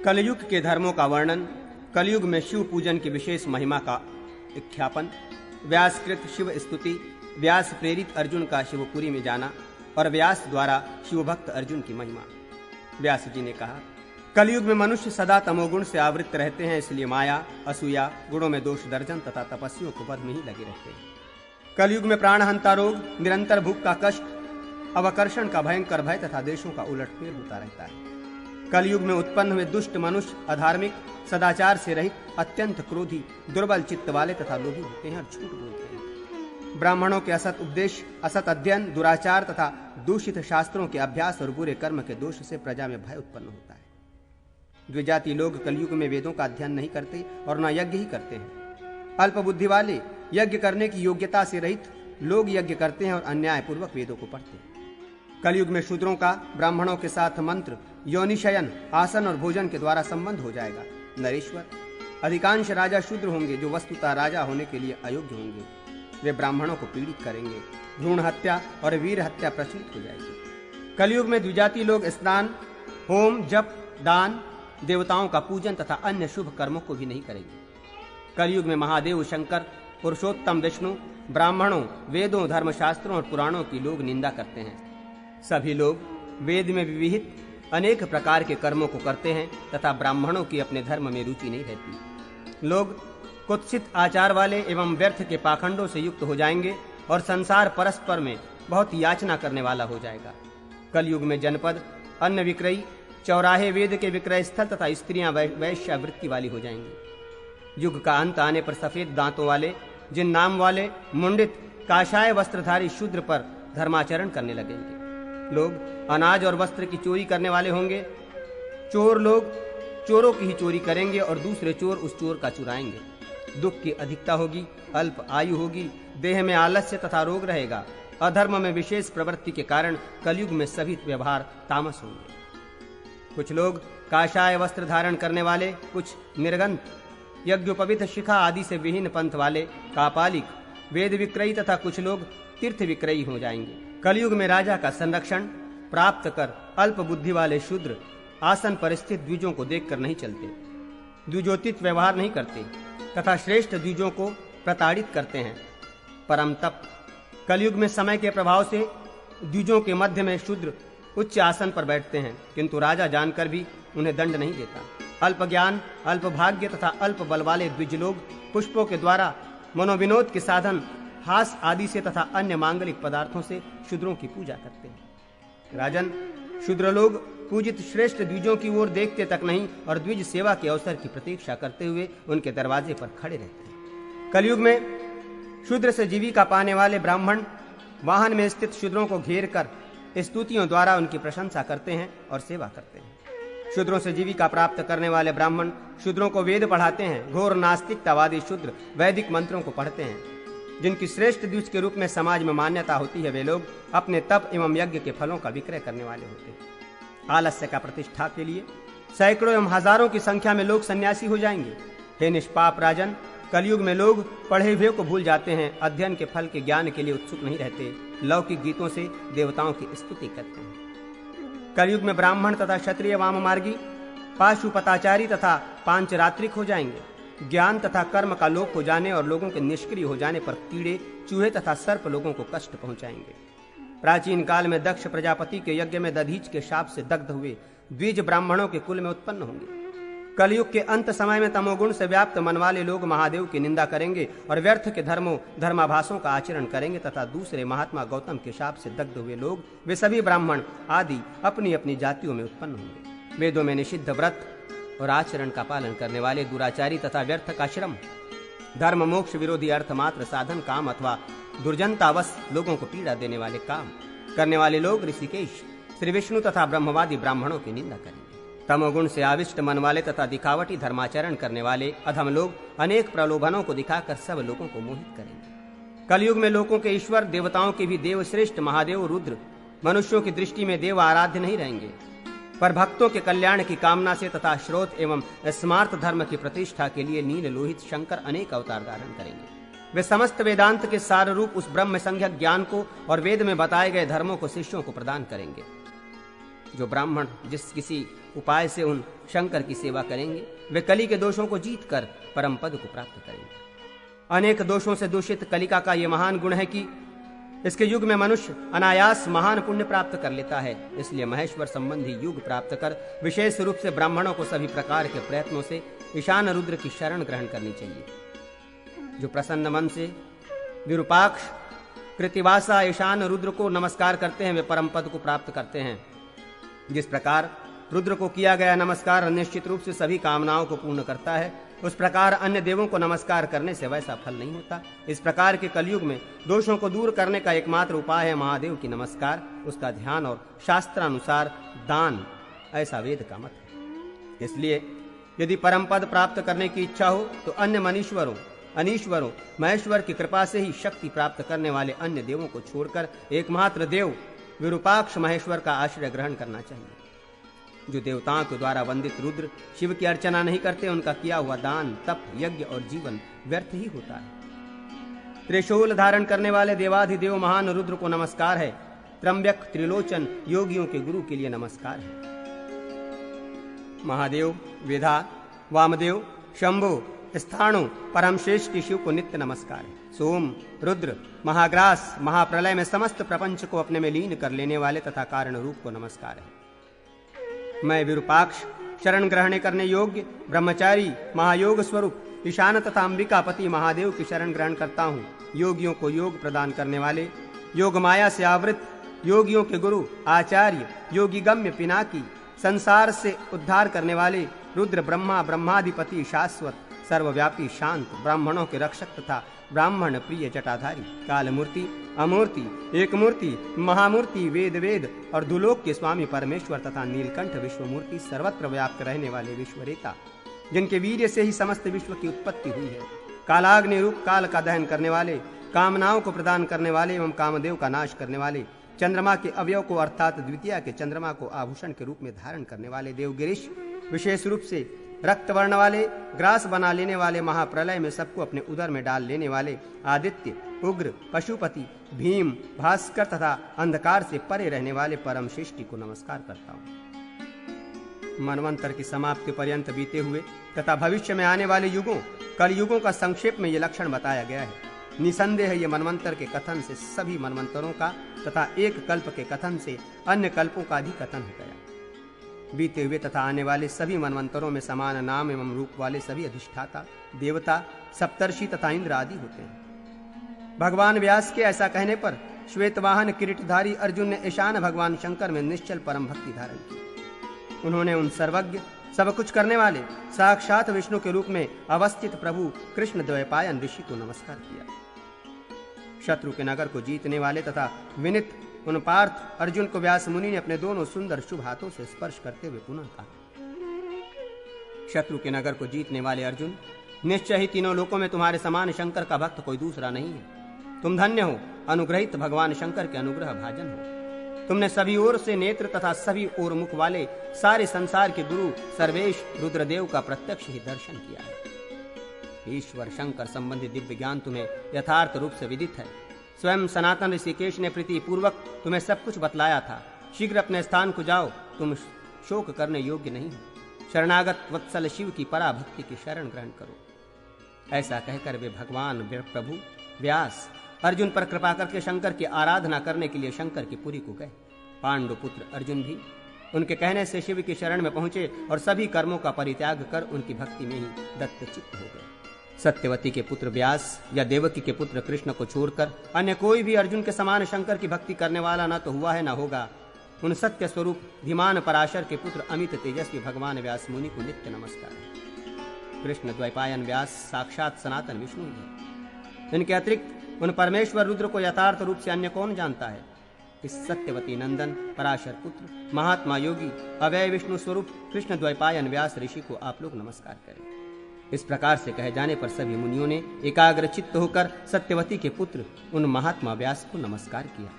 कलयुग के धर्मों का वर्णन, कलयुग में शिव पूजन की विशेष महिमा का विख्यापन, व्यासकृत शिव स्तुति, व्यास प्रेरित अर्जुन का शिवपुरी में जाना और व्यास द्वारा शिवभक्त अर्जुन की महिमा। व्यास जी ने कहा, कलयुग में मनुष्य सदा तमोगुण से आवृत रहते हैं, इसलिए माया, असूया, गुणों में दोष दर्जन तथा तपस्वियों को वध में ही लगे रहते हैं। कलयुग में प्राणहंता रोग, निरंतर भूख का कष्ट, अवकर्षण का भयंकर भय तथा देशों का उलटफेर होता रहता है। कलयुग में उत्पन्न हुए दुष्ट मनुष्य अधार्मिक, सदाचार से रहित, अत्यंत क्रोधी, दुर्बल चित्त वाले तथा लोभी होते हैं और झूठ बोलते हैं। ब्राह्मणों के असत उपदेश, असत अध्ययन, दुराचार तथा दूषित शास्त्रों के अभ्यास और बुरे कर्म के दोष से प्रजा में भय उत्पन्न होता है। द्विजाति लोग कलयुग में वेदों का अध्ययन नहीं करते और न यज्ञ ही करते हैं। अल्प बुद्धि वाले, यज्ञ करने की योग्यता से रहित लोग यज्ञ करते हैं और अन्यायपूर्वक वेदों को पढ़ते हैं। कलयुग में शूद्रों का ब्राह्मणों के साथ मंत्र, योनिशयन, आसन और भोजन के द्वारा संबंध हो जाएगा। नरेश्वर, अधिकांश राजा शूद्र होंगे जो वस्तुतः राजा होने के लिए अयोग्य होंगे। वे ब्राह्मणों को पीड़ित करेंगे। भ्रूण हत्या और वीर हत्या प्रचलित हो जाएगी। कलयुग में द्विजाति लोग स्नान, होम, जप, दान, देवताओं का पूजन तथा अन्य शुभ कर्मों को भी नहीं करेंगे। कलयुग में महादेव शंकर, पुरुषोत्तम विष्णु, ब्राह्मणों, वेदों, धर्मशास्त्रों और पुराणों की लोग निंदा करते हैं। सभी लोग वेद में विविहित अनेक प्रकार के कर्मों को करते हैं तथा ब्राह्मणों की अपने धर्म में रुचि नहीं रहती। लोग कुत्सित आचार वाले एवं व्यर्थ के पाखंडों से युक्त हो जाएंगे और संसार परस्पर में बहुत याचना करने वाला हो जाएगा। कलयुग में जनपद, अन्न विक्रयी, चौराहे वेद के विक्रय स्थल तथा स्त्रियां वैश्यावृत्ति वाली हो जाएंगी। युग का अंत आने पर सफेद दांतों वाले, जिन नाम वाले, मुंडित, काशाय वस्त्रधारी शूद्र पर धर्माचरण करने लगेंगे। लोग अनाज और वस्त्र की चोरी करने वाले होंगे। चोर लोग चोरों की ही चोरी करेंगे और दूसरे चोर उस चोर का चुराएंगे। दुख की अधिकता होगी, अल्प आयु होगी, देह में आलस्य तथा रोग रहेगा। अधर्म में विशेष प्रवृत्ति के कारण कलयुग में सभी व्यवहार तामस होंगे। कुछ लोग काशाय वस्त्र धारण करने वाले, कुछ निर्गंध, यज्ञोपवीत शिखा आदि से विहीन पंथ वाले, कापालिक, वेद विक्रयी तथा कुछ लोग तीर्थ विक्रयी हो जाएंगे। कलयुग में राजा का संरक्षण प्राप्त कर अल्प बुद्धि वाले शूद्र आसन पर स्थित द्विजों को देखकर नहीं चलते, द्विजोचित व्यवहार नहीं करते तथा श्रेष्ठ द्विजों को प्रताड़ित करते हैं। परम तप, कलयुग में समय के प्रभाव से द्विजों के मध्य में शूद्र उच्च आसन पर बैठते हैं, किंतु राजा जानकर भी उन्हें दंड नहीं देता। अल्प ज्ञान, अल्प भाग्य तथा अल्प बल वाले द्विज लोग पुष्पों के द्वारा मनोविनोद के साधन, हास आदि से तथा अन्य मांगलिक पदार्थों से शूद्रों की पूजा करते हैं। राजन, शूद्र लोग पूजित श्रेष्ठ द्विजों की ओर देखते तक नहीं और द्विज सेवा के अवसर की प्रतीक्षा करते हुए उनके दरवाजे पर खड़े रहते हैं। कलयुग में शूद्र से जीविका पाने वाले ब्राह्मण वाहन में स्थित शूद्रों को घेर कर स्तुतियों द्वारा उनकी प्रशंसा करते हैं और सेवा करते हैं। शूद्रों से जीविका प्राप्त करने वाले ब्राह्मण शूद्रों को वेद पढ़ाते हैं। घोर नास्तिकतावादी शूद्र वैदिक मंत्रों को पढ़ते हैं। जिनकी श्रेष्ठ द्विज के रूप में समाज में मान्यता होती है, वे लोग अपने तप एवं यज्ञ के फलों का विक्रय करने वाले होते हैं। आलस्य का प्रतिष्ठा के लिए सैकड़ों एवं हजारों की संख्या में लोग सन्यासी हो जाएंगे। हे निष्पाप राजन, कलयुग में लोग पढ़े हुए को भूल जाते हैं, अध्ययन के फल के ज्ञान के लिए उत्सुक नहीं रहते, लौकिक गीतों से देवताओं की स्तुति करते हैं। कलयुग में ब्राह्मण तथा क्षत्रिय वाममार्गी, पाशुपताचारी तथा पांचरात्रिक हो जाएंगे। ज्ञान तथा कर्म का लोप हो जाने और लोगों के निष्क्रिय हो जाने पर कीड़े, चूहे तथा सर्प लोगों को कष्ट पहुंचाएंगे। प्राचीन काल में दक्ष प्रजापति के यज्ञ में दधीच के शाप से दग्ध हुए द्विज ब्राह्मणों के कुल में उत्पन्न होंगे। कलयुग के अंत समय में तमोगुण से व्याप्त मन वाले लोग महादेव की निंदा करेंगे और व्यर्थ के धर्माभासों का आचरण करेंगे तथा दूसरे महात्मा गौतम के शाप से दग्ध हुए लोग, वे सभी ब्राह्मण आदि अपनी अपनी जातियों में उत्पन्न होंगे। वेदों में निषिद्ध व्रत और आचरण का पालन करने वाले दुराचारी तथा व्यर्थ का श्रम, धर्म मोक्ष विरोधी अर्थमात्र साधन काम अथवा दुर्जनतावश लोगों को पीड़ा देने वाले काम करने वाले लोग ऋषिकेश, श्री विष्णु तथा ब्रह्मवादी ब्राह्मणों की निंदा करेंगे। तमोगुण से आविष्ट मन वाले तथा दिखावटी धर्माचरण करने वाले अधम लोग अनेक प्रलोभनों को दिखाकर सब लोगों को मोहित करेंगे। कलयुग में लोगों के ईश्वर, देवताओं के भी देवश्रेष्ठ महादेव रुद्र मनुष्यों की दृष्टि में देव आराध्य नहीं रहेंगे, पर भक्तों के कल्याण की कामना से तथा श्रोत एवं स्मार्त धर्म की प्रतिष्ठा के लिए नील लोहित शंकर अनेक अवतार धारण करेंगे। वे समस्त वेदांत के सार रूप उस ब्रह्म संज्ञक ज्ञान को और वेद में बताए गए धर्मों को शिष्यों को प्रदान करेंगे। जो ब्राह्मण जिस किसी उपाय से उन शंकर की सेवा करेंगे वे कली के दोषों को जीत कर परम पद को प्राप्त करेंगे। अनेक दोषों से दूषित कलिका का ये महान गुण है कि इसके युग में मनुष्य अनायास महान पुण्य प्राप्त कर लेता है। इसलिए महेश्वर संबंधी युग प्राप्त कर विशेष रूप से ब्राह्मणों को सभी प्रकार के प्रयत्नों से ईशान रुद्र की शरण ग्रहण करनी चाहिए। जो प्रसन्न मन से विरूपाक्ष, कृतिवासा ईशान रुद्र को नमस्कार करते हैं वे परम पद को प्राप्त करते हैं। जिस प्रकार रुद्र को किया गया नमस्कार निश्चित रूप से सभी कामनाओं को पूर्ण करता है, उस प्रकार अन्य देवों को नमस्कार करने से वैसा फल नहीं होता। इस प्रकार के कलयुग में दोषों को दूर करने का एकमात्र उपाय है महादेव की नमस्कार, उसका ध्यान और शास्त्रानुसार दान, ऐसा वेद का मत है। इसलिए यदि परम पद प्राप्त करने की इच्छा हो तो अन्य अनीश्वरों महेश्वर की कृपा से ही शक्ति प्राप्त करने वाले अन्य देवों को छोड़कर एकमात्र देव विरूपाक्ष महेश्वर का आश्रय ग्रहण करना चाहिए। जो देवताओं के द्वारा वंदित रुद्र शिव की अर्चना नहीं करते, उनका किया हुआ दान, तप, यज्ञ और जीवन व्यर्थ ही होता है। त्रिशूल धारण करने वाले देवाधिदेव महान रुद्र को नमस्कार है। त्र्यंबक त्रिलोचन योगियों के गुरु के लिए नमस्कार है। महादेव, विधा, वामदेव, शंभु, स्थाणु, परमश्रेष्ठ शिव को नित्य नमस्कार है। सोम, रुद्र, महाग्रास, महाप्रलय में समस्त प्रपंच को अपने में लीन कर लेने वाले तथा कारण रूप को नमस्कार है। मैं विरूपाक्ष, शरण ग्रहण करने योग्य, ब्रह्मचारी, महायोग स्वरूप ईशान तथा अंबिकापति महादेव की शरण ग्रहण करता हूँ। योगियों को योग प्रदान करने वाले, योग माया से आवृत, योगियों के गुरु, आचार्य, योगी गम्य, पिनाकी, संसार से उद्धार करने वाले रुद्र ब्रह्मा, ब्रह्माधिपति, शाश्वत, सर्वव्यापी, शांत, ब्राह्मणों के रक्षक तथा ब्राह्मण प्रिय जटाधारी, काल मूर्ति, अमूर्ति, एक मूर्ति, महामूर्ति, वेद और दुलोक के स्वामी परमेश्वर तथा नीलकंठ विश्वमूर्ति, सर्वत्र व्याप्त रहने वाले विश्वरेता, जिनके वीर्य से ही समस्त विश्व की उत्पत्ति हुई है। कालाग्नि रूप काल का दहन करने वाले, कामनाओं को प्रदान करने वाले एवं कामदेव का नाश करने वाले, चंद्रमा के अवयव को अर्थात द्वितीया के चंद्रमा को आभूषण के रूप में धारण करने वाले देवगिरीश, विशेष रूप से रक्त वर्ण वाले, ग्रास बना लेने वाले, महाप्रलय में सबको अपने उदर में डाल लेने वाले आदित्य, उग्र, पशुपति, भीम, भास्कर तथा अंधकार से परे रहने वाले परम सृष्टि को नमस्कार करता हूँ। मनवंतर की समाप्ति पर्यंत बीते हुए तथा भविष्य में आने वाले युगों, कल युगों का संक्षेप में ये लक्षण बताया गया है। निसंदेह ये मनवंतर के कथन से सभी मनवंतरों का तथा एक कल्प के कथन से अन्य कल्पों का भी कथन हो गया। बीते हुए तथा आने वाले सभी मनवंतरों में समान नाम एवं रूप वाले सभी अधिष्ठाता, देवता, सप्तर्षि तथा इंद्र आदि होते हैं। भगवान व्यास के ऐसा कहने पर श्वेतवाहन किरीटधारी अर्जुन ने ईशान भगवान शंकर में निश्चल परम भक्ति धारण की। उन्होंने उन सर्वज्ञ, सब कुछ करने वाले, साक्षात विष्णु के रूप में अवस्थित प्रभु कृष्ण द्वैपायन ऋषि को नमस्कार किया। शत्रु के नगर को जीतने वाले तथा विनित उन पार्थ अर्जुन को व्यास मुनि ने अपने दोनों सुंदर शुभ हाथों से स्पर्श करते हुए पुनः कहा, शत्रु के नगर को जीतने वाले अर्जुन, निश्चय ही तीनों लोकों में तुम्हारे समान शंकर का भक्त कोई दूसरा नहीं है। तुम धन्य हो, अनुग्रहित भगवान शंकर के अनुग्रह भाजन हो। तुमने सभी ओर से नेत्र तथा सभी ओर मुख वाले सारे संसार के गुरु सर्वेश रुद्रदेव का प्रत्यक्ष ही दर्शन किया है। ईश्वर शंकर संबंधी दिव्य ज्ञान तुम्हें यथार्थ रूप से विदित है। स्वयं सनातन ऋषिकेश ने प्रीति पूर्वक तुम्हें सब कुछ बतलाया था। शीघ्र अपने स्थान को जाओ, तुम शोक करने योग्य नहीं हो। शरणागत वत्सल शिव की पराभक्ति की शरण ग्रहण करो। ऐसा कहकर वे भगवान प्रभु व्यास अर्जुन पर कृपा करके शंकर की आराधना करने के लिए शंकर की पुरी को गए। पांडु पुत्र अर्जुन भी उनके कहने से शिव की शरण में पहुंचे और सभी कर्मों का परित्याग कर उनकी भक्ति में ही दत्तचित्त हो गए। सत्यवती के पुत्र व्यास या देवकी के पुत्र कृष्ण को छोड़कर अन्य कोई भी अर्जुन के समान शंकर की भक्ति करने वाला न तो हुआ है न होगा। उन सत्य स्वरूप धीमान पराशर के पुत्र अमित तेजस्वी भगवान व्यास मुनि को नित्य नमस्कार है। कृष्ण द्वैपायन व्यास साक्षात सनातन विष्णु ही है। इनके अतिरिक्त उन परमेश्वर रुद्र को यथार्थ रूप से अन्य कौन जानता है। इस सत्यवती नंदन पराशर पुत्र महात्मा योगी अवय विष्णु स्वरूप कृष्ण द्वैपायन व्यास ऋषि को आप लोग नमस्कार करें। इस प्रकार से कहे जाने पर सभी मुनियों ने एकाग्र चित्त होकर सत्यवती के पुत्र उन महात्मा व्यास को नमस्कार किया।